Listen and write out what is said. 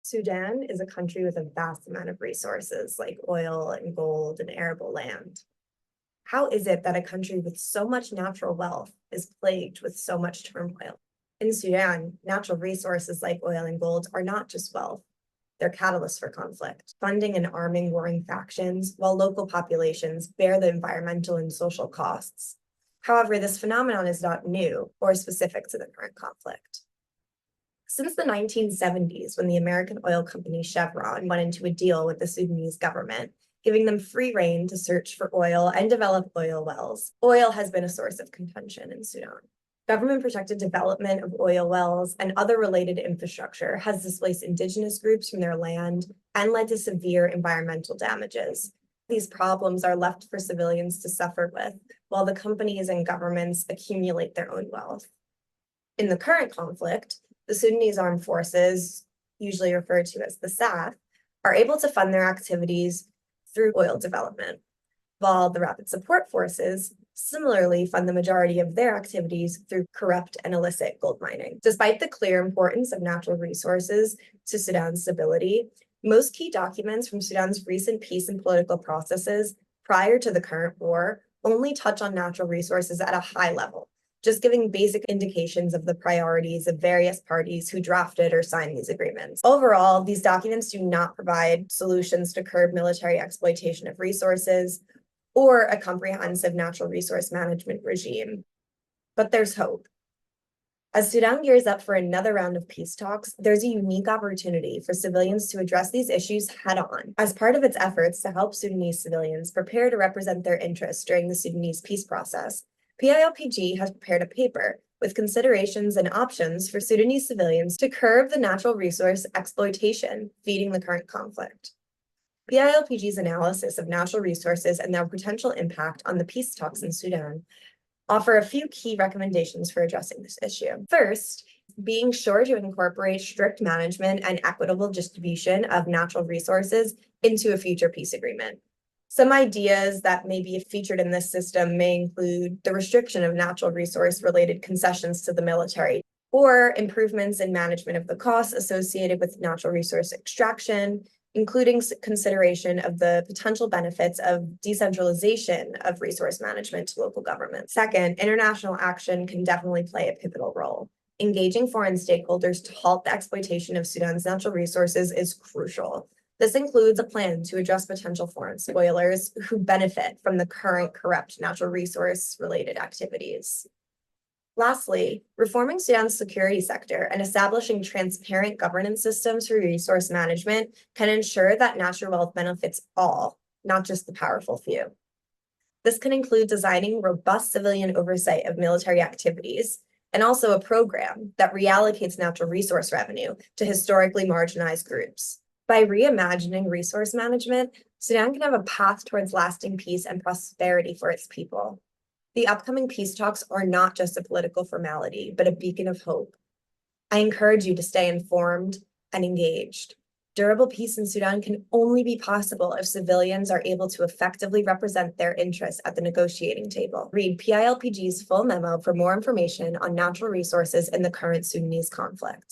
Sudan is a country with a vast amount of resources like oil and gold and arable land. How is it that a country with so much natural wealth is plagued with so much turmoil? In Sudan, natural resources like oil and gold are not just wealth, they're catalysts for conflict, funding and arming warring factions, while local populations bear the environmental and social costs. However, this phenomenon is not new or specific to the current conflict. Since the 1970s, when the American oil company Chevron went into a deal with the Sudanese government, giving them free rein to search for oil and develop oil wells, oil has been a source of contention in Sudan. Government-protected development of oil wells and other related infrastructure has displaced indigenous groups from their land and led to severe environmental damages. These problems are left for civilians to suffer with, while the companies and governments accumulate their own wealth. In the current conflict, the Sudanese armed forces, usually referred to as the SAF, are able to fund their activities through oil development, while the Rapid Support Forces similarly fund the majority of their activities through corrupt and illicit gold mining. Despite the clear importance of natural resources to Sudan's stability, most key documents from Sudan's recent peace and political processes prior to the current war only touch on natural resources at a high level, just giving basic indications of the priorities of various parties who drafted or signed these agreements. Overall, these documents do not provide solutions to curb military exploitation of resources or a comprehensive natural resource management regime. But there's hope. As Sudan gears up for another round of peace talks, there's a unique opportunity for civilians to address these issues head-on. As part of its efforts to help Sudanese civilians prepare to represent their interests during the Sudanese peace process, PILPG has prepared a paper with considerations and options for Sudanese civilians to curb the natural resource exploitation feeding the current conflict. PILPG's analysis of natural resources and their potential impact on the peace talks in Sudan offer a few key recommendations for addressing this issue. First, being sure to incorporate strict management and equitable distribution of natural resources into a future peace agreement. Some ideas that may be featured in this system may include the restriction of natural resource-related concessions to the military, or improvements in management of the costs associated with natural resource extraction, including consideration of the potential benefits of decentralization of resource management to local governments. Second, international action can definitely play a pivotal role. Engaging foreign stakeholders to halt the exploitation of Sudan's natural resources is crucial. This includes a plan to address potential foreign spoilers who benefit from the current corrupt natural resource-related activities. Lastly, reforming Sudan's security sector and establishing transparent governance systems for resource management can ensure that natural wealth benefits all, not just the powerful few. This can include designing robust civilian oversight of military activities and also a program that reallocates natural resource revenue to historically marginalized groups. By reimagining resource management, Sudan can have a path towards lasting peace and prosperity for its people. The upcoming peace talks are not just a political formality, but a beacon of hope. I encourage you to stay informed and engaged. Durable peace in Sudan can only be possible if civilians are able to effectively represent their interests at the negotiating table. Read PILPG's full memo for more information on natural resources in the current Sudanese conflict.